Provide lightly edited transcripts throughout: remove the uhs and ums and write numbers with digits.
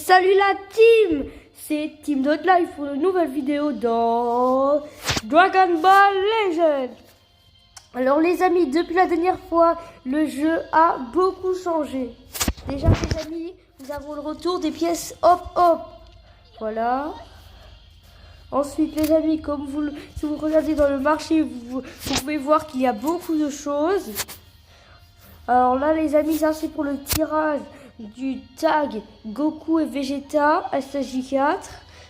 Salut la team, c'est Team Dot Live pour une nouvelle vidéo dans Dragon Ball Legend. Alors les amis, depuis la dernière fois, le jeu a beaucoup changé. Déjà les amis, nous avons le retour des pièces hop hop. Voilà. Ensuite les amis, si vous regardez dans le marché, vous pouvez voir qu'il y a beaucoup de choses. Alors là les amis, ça c'est pour le tirage du tag Goku et Vegeta SSJ4.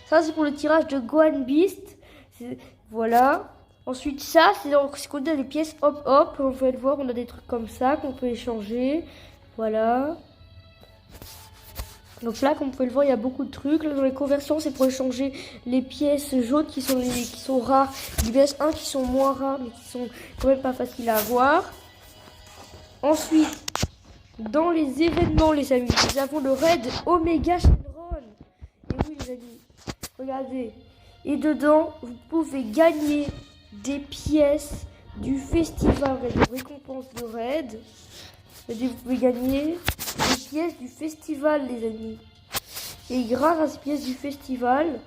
Ça c'est pour le tirage de Gohan Beast. Voilà. Ensuite ça c'est ce qu'on a les pièces hop hop. On peut le voir, on a des trucs comme ça qu'on peut échanger. Voilà. Donc là comme vous pouvez le voir, il y a beaucoup de trucs. Là, dans les conversions c'est pour échanger les pièces jaunes qui sont rares. Les pièces 1 qui sont moins rares mais qui sont quand même pas faciles à avoir. Ensuite, dans les événements, les amis, nous avons le raid Omega Shenron. Et oui, les amis, regardez. Et dedans, vous pouvez gagner des pièces du festival, des récompenses de raid. Vous pouvez gagner des pièces du festival, les amis. Et grâce à ces pièces du festival,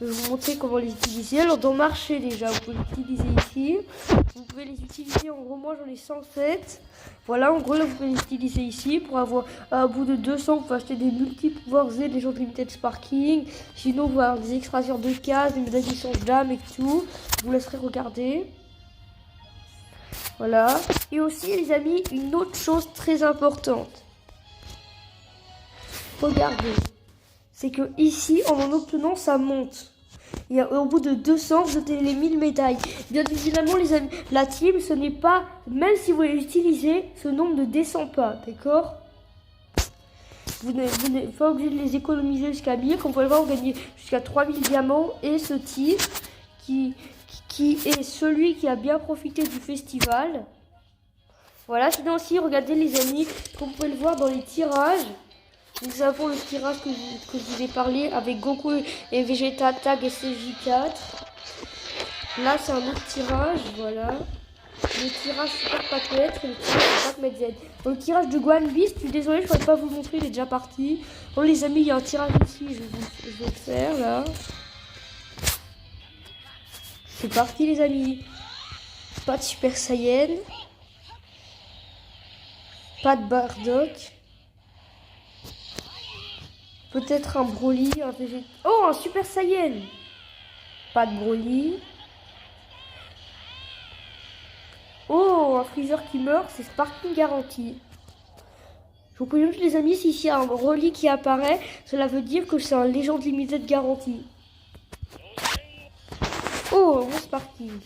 je vais vous montrer comment les utiliser. Alors, dans marché, déjà, vous pouvez les utiliser ici. Vous pouvez les utiliser, en gros, moi, j'en ai 107. Voilà, en gros, là, vous pouvez les utiliser ici pour avoir, à bout de 200, vous pouvez acheter des multi-pouvoirs Z, des gens de Limited Sparking. Sinon, vous pouvez avoir des extracteurs de cases, des médailles licence d'âme et tout. Je vous laisserai regarder. Voilà. Et aussi, les amis, une autre chose très importante. Regardez. C'est que ici, en obtenant, ça monte. Et au bout de 200, vous obtenez les 1000 médailles. Bien évidemment, les amis, la team, ce n'est pas, même si vous les utilisez, ce nombre ne descend pas, d'accord? Vous n'êtes pas obligé de les économiser jusqu'à 1000. Comme vous pouvez le voir, vous gagnez jusqu'à 3000 diamants. Et ce type, qui est celui qui a bien profité du festival. Voilà, sinon aussi, regardez les amis, comme vous pouvez le voir dans les tirages. Nous avons le tirage que je vous ai parlé avec Goku et Vegeta Tag SSJ4. Là, c'est un autre tirage, voilà. Le tirage Super Paquette et le tirage Super Med Z. Dans le tirage de Gohan Beast, je suis désolé, je ne pourrais pas vous le montrer, il est déjà parti. Bon, les amis, il y a un tirage ici, je vais le faire là. C'est parti, les amis. Pas de Super Saiyan. Pas de Bardock. Peut-être un Broly, un Vegeta. Oh, un Super Saiyan. Pas de Broly. Oh, un Freezer qui meurt, c'est Sparking garanti. Je vous préviens les amis, si ici un Broly qui apparaît, cela veut dire que c'est un Légende Limited garanti. Oh, mon Sparking.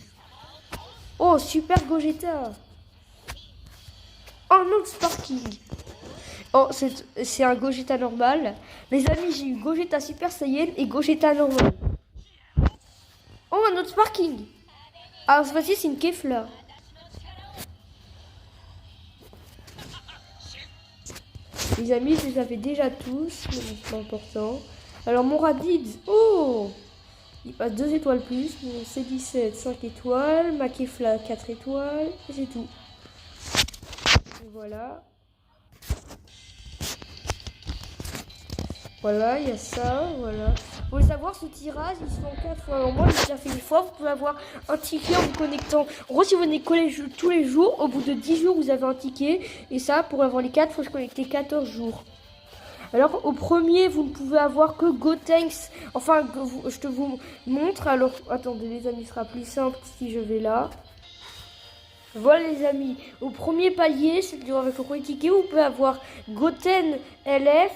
Oh, Super Gogeta. Oh, un autre Sparking. Oh, c'est un Gogeta normal. Les amis, j'ai eu Gogeta Super Saiyan et Gogeta normal. Oh, un autre Sparking. Alors, cette fois-ci, c'est une Kefla. Les amis, je les avais déjà tous, mais c'est pas important. Alors, mon Raditz, oh, il passe 2 étoiles plus. Mon C17, 5 étoiles. Ma Kefla, 4 étoiles. Et c'est tout. Et voilà. Voilà, il y a ça, voilà. Vous voulez savoir, ce tirage, il se fait en 4 fois. Alors moi, j'ai déjà fait une fois. Vous pouvez avoir un ticket en vous connectant. En gros, si vous venez coller tous les jours, au bout de 10 jours, vous avez un ticket. Et ça, pour avoir les 4, il faut se connecter 14 jours. Alors, au premier, vous ne pouvez avoir que Gotenks. Enfin, je te vous montre. Alors, attendez, les amis, ce sera plus simple si je vais là. Voilà, les amis. Au premier palier, c'est-à-dire avec le premier ticket, vous pouvez avoir Goten LF,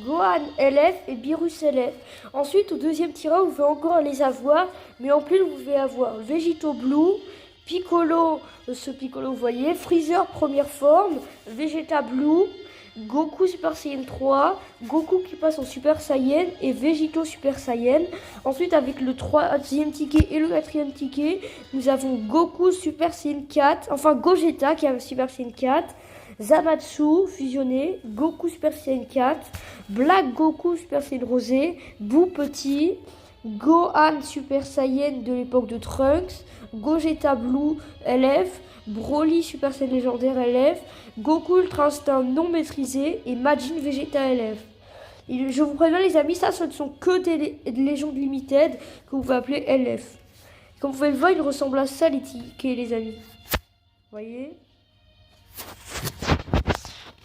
Gohan LF et Beerus LF. Ensuite, au deuxième tirage, vous pouvez encore les avoir. Mais en plus, vous pouvez avoir Vegito Blue, Piccolo, ce Piccolo, vous voyez, Freezer première forme, Vegeta Blue, Goku Super Saiyan 3, Goku qui passe en Super Saiyan et Vegito Super Saiyan. Ensuite, avec le 3e ticket et le 4e ticket, nous avons Goku Super Saiyan 4, enfin Gogeta qui a Super Saiyan 4, Zamatsu fusionné, Goku Super Saiyan 4, Black Goku Super Saiyan Rosé, Boo Petit, Gohan Super Saiyan de l'époque de Trunks, Gogeta Blue LF, Broly Super Saiyan légendaire LF, Goku Ultra Instinct non maîtrisé et Majin Vegeta LF. Et je vous préviens les amis, ça ce ne sont que des légendes limited que vous pouvez appeler LF. Comme vous pouvez le voir, il ressemble à ça les tickets les amis. Vous voyez?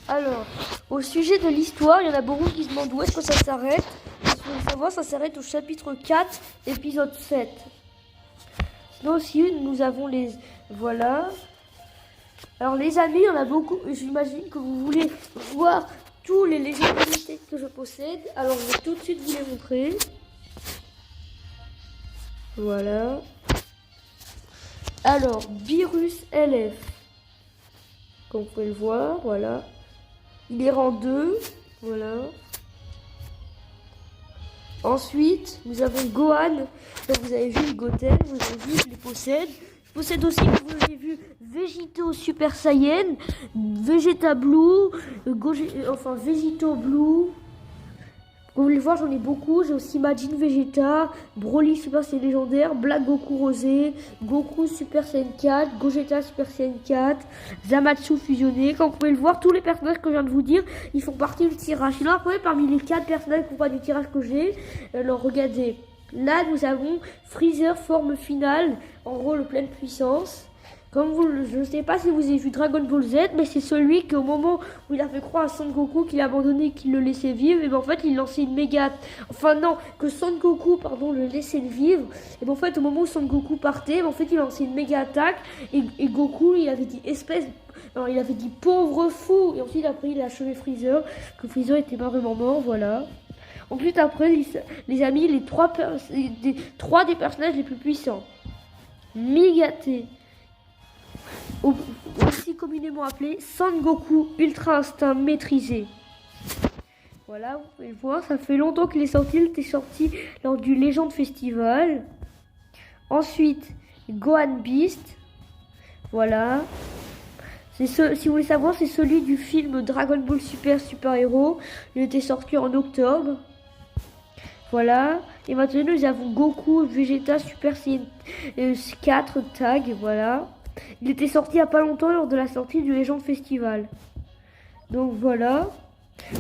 Alors, au sujet de l'histoire, il y en a beaucoup qui se demandent où est-ce que ça s'arrête. Parce que vous voulez savoir, ça s'arrête au chapitre 4, épisode 7. Sinon aussi, nous avons les... Voilà. Alors les amis, il y en a beaucoup. J'imagine que vous voulez voir tous les légendes limitées que je possède. Alors je vais tout de suite vous les montrer. Voilà. Alors, Virus LF. Comme vous pouvez le voir, voilà. Il est rang 2. Voilà. Ensuite, nous avons Gohan. Donc vous avez vu Goten, vous avez vu, je les possède. Je possède aussi, vous avez vu, Végéto Super Saiyan, Vegeta Blue, Végéto Blue. Comme vous voulez voir, j'en ai beaucoup. J'ai aussi Majin Vegeta, Broly Super Saiyan légendaire, Black Goku Rosé, Goku Super Saiyan 4, Gogeta Super Saiyan 4, Zamatsu fusionné. Comme vous pouvez le voir, tous les personnages que je viens de vous dire, ils font partie du tirage. Sinon, après, parmi les 4 personnages qui font pas du tirage que j'ai, alors regardez. Là, nous avons Freezer forme finale, en gros, le pleine puissance. Comme vous, je ne sais pas si vous avez vu Dragon Ball Z, mais c'est celui qu'au moment où il a fait croire à Son Goku qu'il a abandonné, qu'il le laissait vivre, et ben en fait il lançait une méga... Enfin non, que Son Goku, pardon, le laissait vivre, et ben en fait au moment où Son Goku partait, ben en fait il lançait une méga attaque, et Goku il avait dit espèce... Non, il avait dit pauvre fou, et ensuite après il a achevé Freezer, que Freezer était pas vraiment mort, voilà. Ensuite après, les amis, les trois des personnages les plus puissants. Migate, aussi communément appelé Son Goku Ultra Instinct maîtrisé. Voilà, vous pouvez le voir, ça fait longtemps qu'il est sorti, il était sorti lors du Legend Festival. Ensuite, Gohan Beast. Voilà. Si vous voulez savoir, c'est celui du film Dragon Ball Super Héros. Il était sorti en octobre. Voilà. Et maintenant, nous avons Goku Vegeta Super Saiyan 4 Tag. Voilà. Il était sorti il n'y a pas longtemps lors de la sortie du Legend Festival. Donc voilà.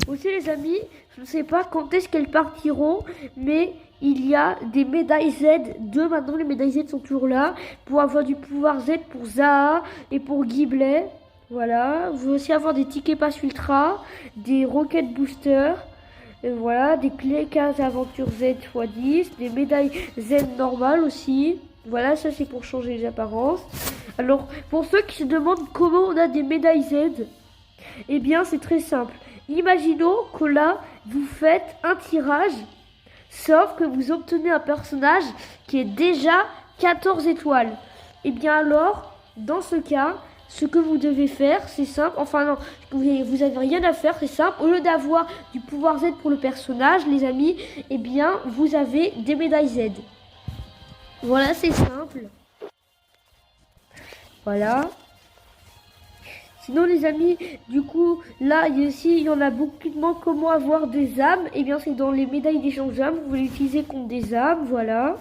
Aussi les amis, je ne sais pas quand est-ce qu'elles partiront, mais il y a des médailles Z2 maintenant. Les médailles Z sont toujours là pour avoir du pouvoir Z pour Zaha et pour Giblet. Voilà. Vous pouvez aussi avoir des tickets pass ultra, des rocket boosters. Et voilà, des clés 15 aventures Z x 10, des médailles Z normales aussi. Voilà, ça c'est pour changer les apparences. Alors, pour ceux qui se demandent comment on a des médailles Z, eh bien c'est très simple. Imaginons que là, vous faites un tirage, sauf que vous obtenez un personnage qui est déjà 14 étoiles. Eh bien alors, dans ce cas, ce que vous devez faire, c'est simple. Enfin non, vous avez rien à faire, c'est simple. Au lieu d'avoir du pouvoir Z pour le personnage, les amis, eh bien, vous avez des médailles Z. Voilà, c'est simple. Voilà. Sinon, les amis, du coup, là, il y en a beaucoup de demandent comment avoir des âmes. Eh bien, c'est dans les médailles d'échange d'âmes. Vous les utilisez contre des âmes, voilà.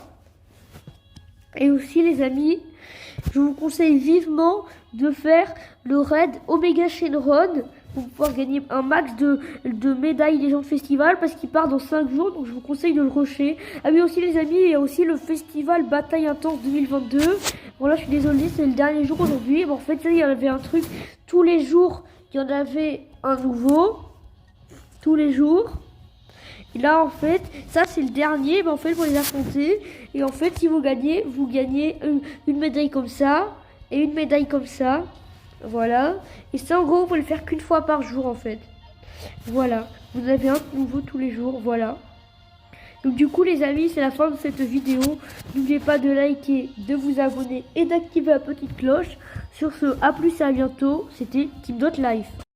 Et aussi, les amis, je vous conseille vivement de faire le raid Omega Shenron pour pouvoir gagner un max de médailles Legend Festival parce qu'il part dans 5 jours, donc je vous conseille de le rusher. Ah oui aussi les amis, il y a aussi le festival Bataille Intense 2022. Bon là je suis désolée, c'est le dernier jour aujourd'hui. Bon, en fait il y en avait un truc, tous les jours il y en avait un nouveau, tous les jours. Et là en fait, ça c'est le dernier, mais en fait pour les affronter. Et en fait si vous gagnez une médaille comme ça et une médaille comme ça. Voilà. Et ça en gros vous pouvez le faire qu'une fois par jour en fait. Voilà. Vous avez un nouveau tous les jours. Voilà. Donc du coup les amis c'est la fin de cette vidéo. N'oubliez pas de liker, de vous abonner et d'activer la petite cloche. Sur ce, à plus et à bientôt. C'était Team Dot Life.